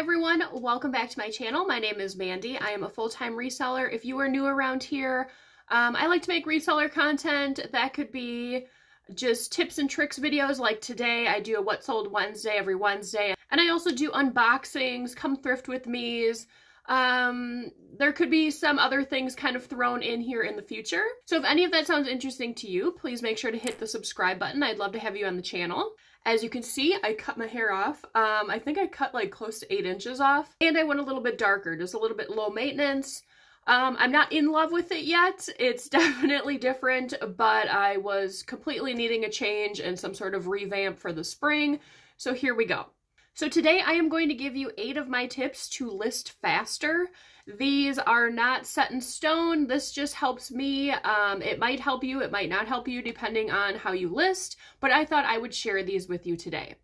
everyone, welcome back to my channel. My name is Mandy. I am a full-time reseller. If you are new around here, I like to make reseller content. That could be just tips and tricks videos like today. I do a What Sold Wednesday every Wednesday. And I also do unboxings, come thrift with me's. There could be some other things kind of thrown in here in the future. So if any of that sounds interesting to you, please make sure to hit the subscribe button. I'd love to have you on the channel. As you can see, I cut my hair off. I think I cut like close to 8 inches off, and I went a little bit darker, just a little bit low maintenance. I'm not in love with it yet. It's definitely different, but I was completely needing a change and some sort of revamp for the spring. So here we go. So today I am going to give you 8 of my tips to list faster. These are not set in stone. This just helps me. It might help you, it might not help you depending on how you list, but I thought I would share these with you today.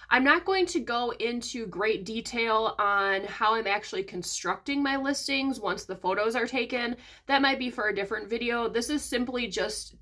I'm not going to go into great detail on how I'm actually constructing my listings once the photos are taken. That might be for a different video. This is simply just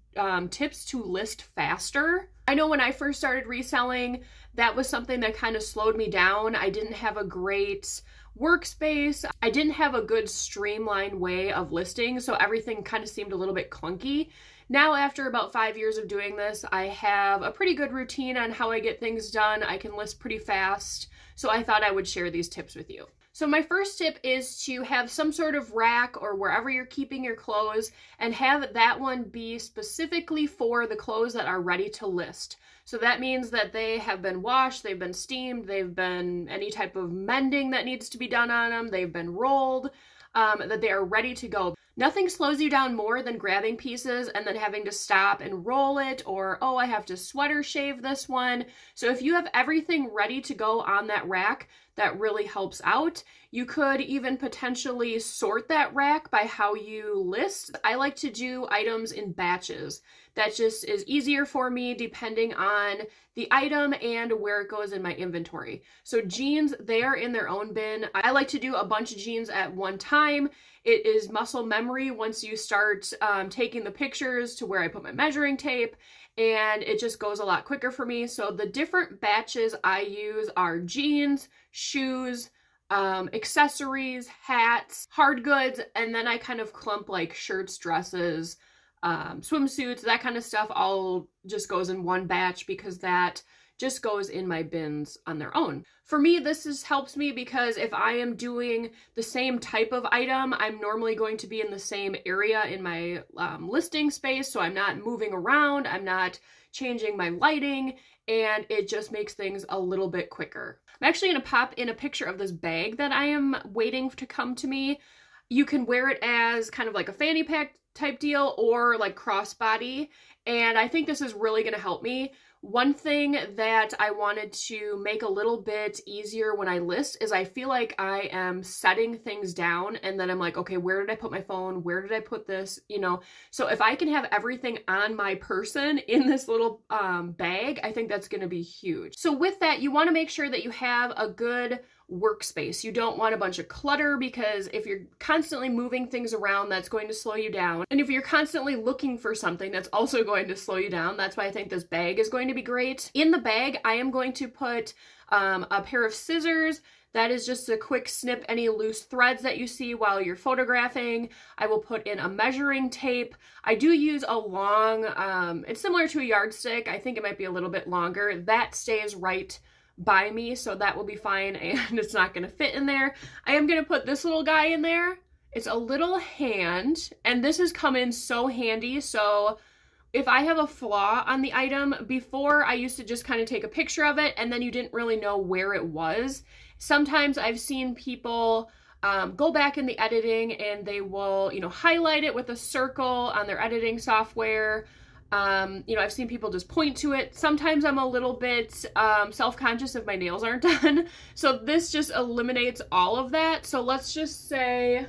tips to list faster. I know when I first started reselling, that was something that kind of slowed me down. I didn't have a great workspace. I didn't have a good streamlined way of listing, so everything kind of seemed a little bit clunky. Now, after about 5 years of doing this, I have a pretty good routine on how I get things done. I can list pretty fast, so I thought I would share these tips with you. So my first tip is to have some sort of rack or wherever you're keeping your clothes and have that one be specifically for the clothes that are ready to list. So that means that they have been washed, they've been steamed, they've been any type of mending that needs to be done on them, they've been rolled, that they are ready to go. Nothing slows you down more than grabbing pieces and then having to stop and roll it, or, oh, I have to sweater shave this one. So if you have everything ready to go on that rack, that really helps out. You could even potentially sort that rack by how you list. I like to do items in batches. That just is easier for me depending on the item and where it goes in my inventory. So jeans, they are in their own bin. I like to do a bunch of jeans at one time. It is muscle memory once you start taking the pictures to where I put my measuring tape, and it just goes a lot quicker for me. So the different batches I use are jeans, shoes, accessories, hats, hard goods, and then I kind of clump like shirts, dresses, swimsuits, that kind of stuff all just goes in one batch because that just goes in my bins on their own. For me, this helps me because if I am doing the same type of item, I'm normally going to be in the same area in my listing space, so I'm not moving around, I'm not changing my lighting, and it just makes things a little bit quicker. I'm actually going to pop in a picture of this bag that I am waiting to come to me. You can wear it as kind of like a fanny pack type deal or like crossbody, and I think this is really going to help me. One thing that I wanted to make a little bit easier when I list is I feel like I am setting things down and then I'm like, okay, where did I put my phone? Where did I put this? You know, so if I can have everything on my person in this little bag, I think that's going to be huge. So with that, you want to make sure that you have a good workspace. You don't want a bunch of clutter because if you're constantly moving things around, that's going to slow you down. And if you're constantly looking for something, that's also going to slow you down. That's why I think this bag is going to be great. In the bag, I am going to put a pair of scissors. That is just a quick snip any loose threads that you see while you're photographing. I will put in a measuring tape. I do use a long, it's similar to a yardstick. I think it might be a little bit longer. That stays right by me, so that will be fine, and it's not going to fit in there. I am going to put this little guy in there. It's a little hand, and this has come in so handy. So if I have a flaw on the item, before I used to just kind of take a picture of it and then you didn't really know where it was. Sometimes I've seen people go back in the editing and they will, you know, highlight it with a circle on their editing software. You know, I've seen people just point to it. Sometimes I'm a little bit self-conscious if my nails aren't done. So this just eliminates all of that. So let's just say,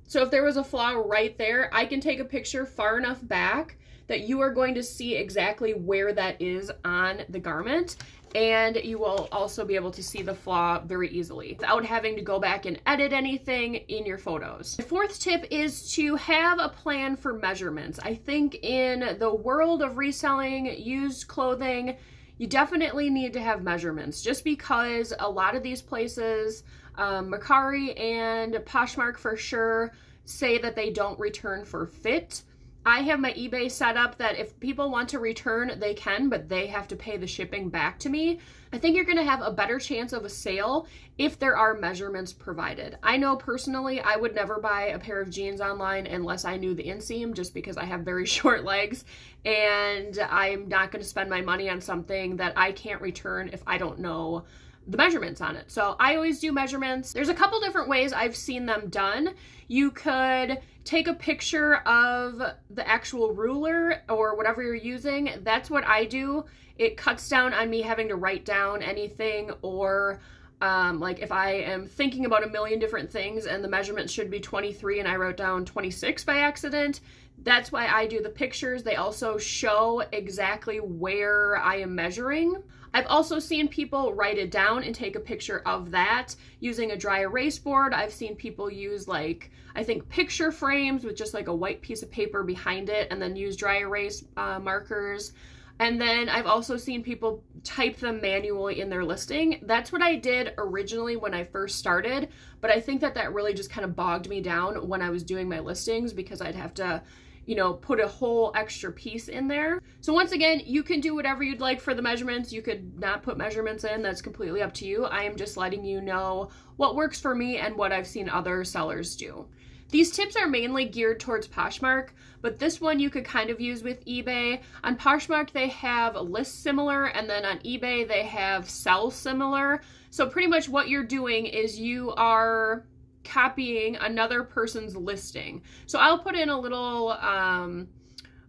so if there was a flaw right there, I can take a picture far enough back that you are going to see exactly where that is on the garment. And you will also be able to see the flaw very easily without having to go back and edit anything in your photos. The fourth tip is to have a plan for measurements. I think in the world of reselling used clothing, you definitely need to have measurements, just because a lot of these places, Mercari and Poshmark for sure, say that they don't return for fit. I have my eBay set up that if people want to return, they can, but they have to pay the shipping back to me. I think you're gonna have a better chance of a sale if there are measurements provided. I know personally, I would never buy a pair of jeans online unless I knew the inseam, just because I have very short legs, and I'm not gonna spend my money on something that I can't return if I don't know the measurements on it. So I always do measurements. There's a couple different ways I've seen them done. You could take a picture of the actual ruler or whatever you're using. That's what I do. It cuts down on me having to write down anything, or like if I am thinking about a million different things and the measurement should be 23 and I wrote down 26 by accident. That's why I do the pictures. They also show exactly where I am measuring. I've also seen people write it down and take a picture of that using a dry erase board. I've seen people use, like, I think picture frames with just like a white piece of paper behind it and then use dry erase markers. And then I've also seen people type them manually in their listing. That's what I did originally when I first started, but I think that that really just kind of bogged me down when I was doing my listings, because I'd have to, you know, put a whole extra piece in there. So once again, you can do whatever you'd like for the measurements. You could not put measurements in. That's completely up to you. I am just letting you know what works for me and what I've seen other sellers do. These tips are mainly geared towards Poshmark, but this one you could kind of use with eBay. On Poshmark, they have list similar, and then on eBay, they have sell similar. So pretty much what you're doing is you are copying another person's listing. So I'll put in a little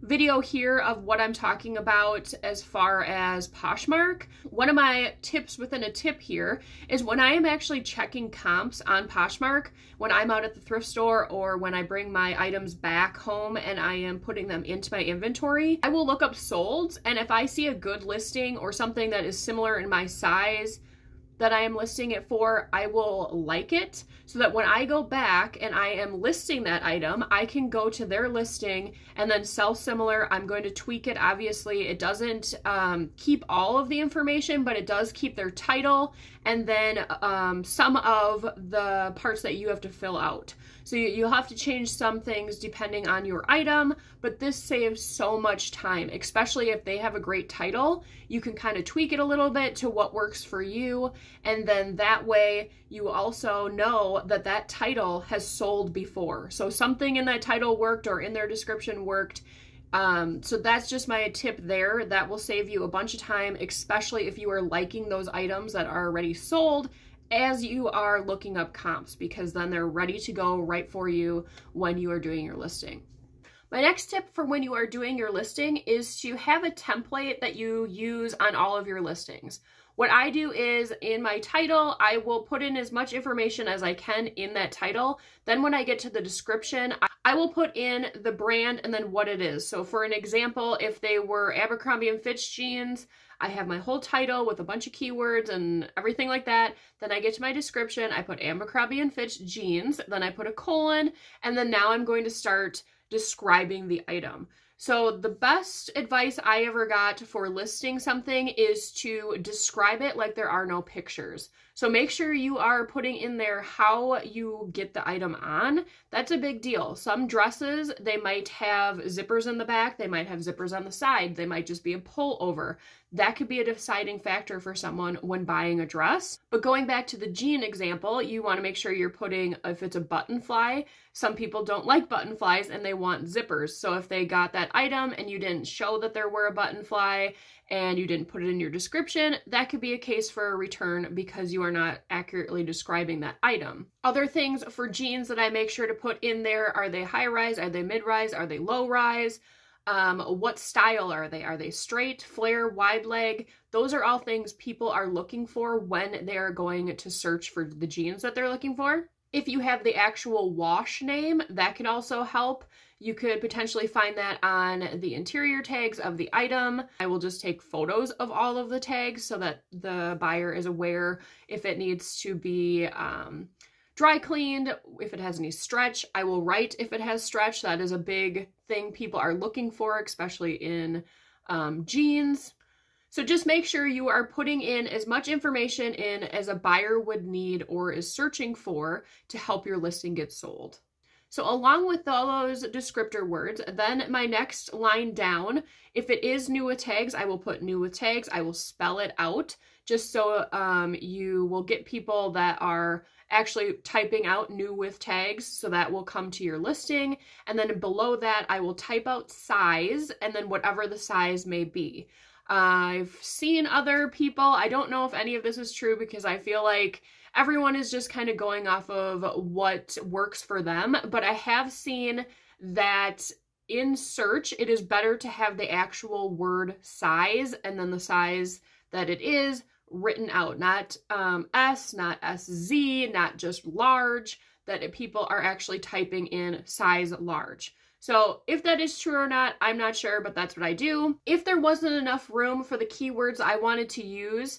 video here of what I'm talking about as far as Poshmark. One of my tips within a tip here is when I am actually checking comps on Poshmark, when I'm out at the thrift store or when I bring my items back home and I am putting them into my inventory, I will look up solds, and if I see a good listing or something that is similar in my size that I am listing it for, I will like it, so that when I go back and I am listing that item, I can go to their listing and then sell similar. I'm going to tweak it. Obviously, it doesn't keep all of the information, but it does keep their title and then some of the parts that you have to fill out. So you'll have to change some things depending on your item, but this saves so much time, especially if they have a great title. You can kind of tweak it a little bit to what works for you, and then that way you also know that that title has sold before. So something in that title worked or in their description worked. So that's just my tip there. That will save you a bunch of time, especially if you are liking those items that are already sold as you are looking up comps, because then they're ready to go right for you when you are doing your listing. My next tip for when you are doing your listing is to have a template that you use on all of your listings. What I do is in my title, I will put in as much information as I can in that title. Then when I get to the description, I will put in the brand and then what it is. So for an example, if they were Abercrombie & Fitch jeans, I have my whole title with a bunch of keywords and everything like that. Then I get to my description, I put Abercrombie & Fitch jeans, then I put a colon, and then now I'm going to start describing the item. So the best advice I ever got for listing something is to describe it like there are no pictures. So make sure you are putting in there how you get the item on. That's a big deal. Some dresses, they might have zippers in the back, they might have zippers on the side, they might just be a pullover. That could be a deciding factor for someone when buying a dress. But going back to the jean example, you want to make sure you're putting, if it's a button fly, some people don't like button flies and they want zippers. So if they got that item and you didn't show that there were a button fly and you didn't put it in your description, that could be a case for a return because you are not accurately describing that item. Other things for jeans that I make sure to put in there, are they high rise? Are they mid rise? Are they low rise? What style are they? Are they straight, flare, wide leg? Those are all things people are looking for when they are going to search for the jeans that they're looking for. If you have the actual wash name, that can also help. You could potentially find that on the interior tags of the item. I will just take photos of all of the tags so that the buyer is aware if it needs to be dry cleaned, if it has any stretch. I will write if it has stretch. That is a big thing people are looking for, especially in jeans. So just make sure you are putting in as much information in as a buyer would need or is searching for to help your listing get sold. So along with all those descriptor words, then my next line down, if it is new with tags, I will put new with tags. I will spell it out just so you will get people that are actually typing out new with tags, so that will come to your listing. And then below that, I will type out size and then whatever the size may be. I've seen other people, I don't know if any of this is true because I feel like everyone is just kind of going off of what works for them, but I have seen that in search, it is better to have the actual word size and then the size that it is written out, not S, not SZ, not just large, that people are actually typing in size large. So if that is true or not, I'm not sure, but that's what I do. If there wasn't enough room for the keywords I wanted to use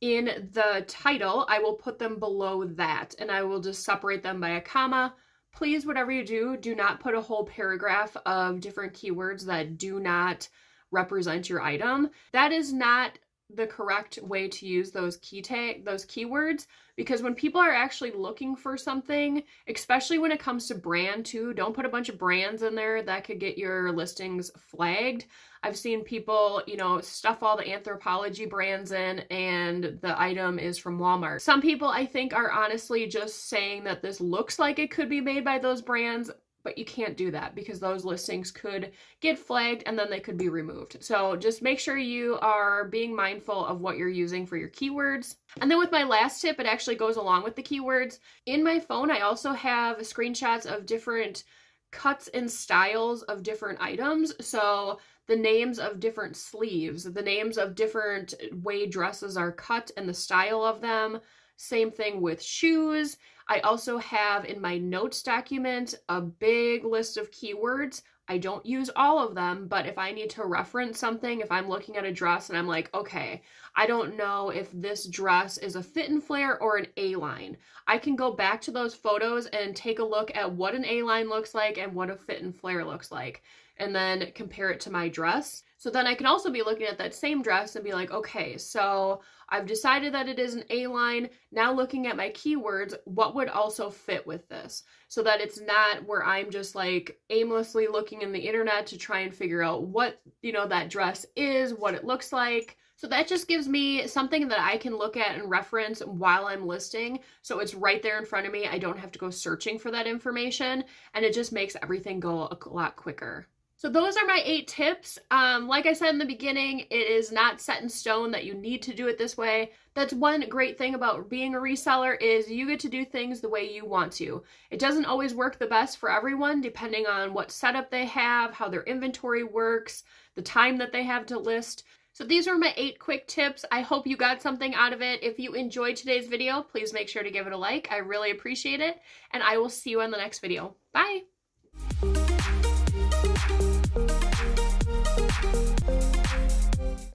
in the title, I will put them below that and I will just separate them by a comma. Please, whatever you do, do not put a whole paragraph of different keywords that do not represent your item. That is not the correct way to use those keywords, because when people are actually looking for something, especially when it comes to brand too, don't put a bunch of brands in there that could get your listings flagged. I've seen people, you know, stuff all the Anthropologie brands in and the item is from Walmart. Some people I think are honestly just saying that this looks like it could be made by those brands, but you can't do that because those listings could get flagged and then they could be removed. So just make sure you are being mindful of what you're using for your keywords. And then with my last tip, it actually goes along with the keywords. In my phone, I also have screenshots of different cuts and styles of different items. So the names of different sleeves, the names of different way dresses are cut and the style of them. Same thing with shoes. I also have in my notes document a big list of keywords. I don't use all of them, but if I need to reference something, if I'm looking at a dress and I'm like, okay, I don't know if this dress is a fit and flare or an A-line, I can go back to those photos and take a look at what an A-line looks like and what a fit and flare looks like, and then compare it to my dress. So then I can also be looking at that same dress and be like, okay, so I've decided that it is an A-line. Now looking at my keywords, what would also fit with this? So that it's not where I'm just like aimlessly looking in the internet to try and figure out what, you know, that dress is, what it looks like. So that just gives me something that I can look at and reference while I'm listing. So it's right there in front of me. I don't have to go searching for that information, and it just makes everything go a lot quicker. So those are my 8 tips. Like I said in the beginning, it is not set in stone that you need to do it this way. That's one great thing about being a reseller is you get to do things the way you want to. It doesn't always work the best for everyone, depending on what setup they have, how their inventory works, the time that they have to list. So these were my 8 quick tips. I hope you got something out of it. If you enjoyed today's video, please make sure to give it a like. I really appreciate it. And I will see you in the next video. Bye!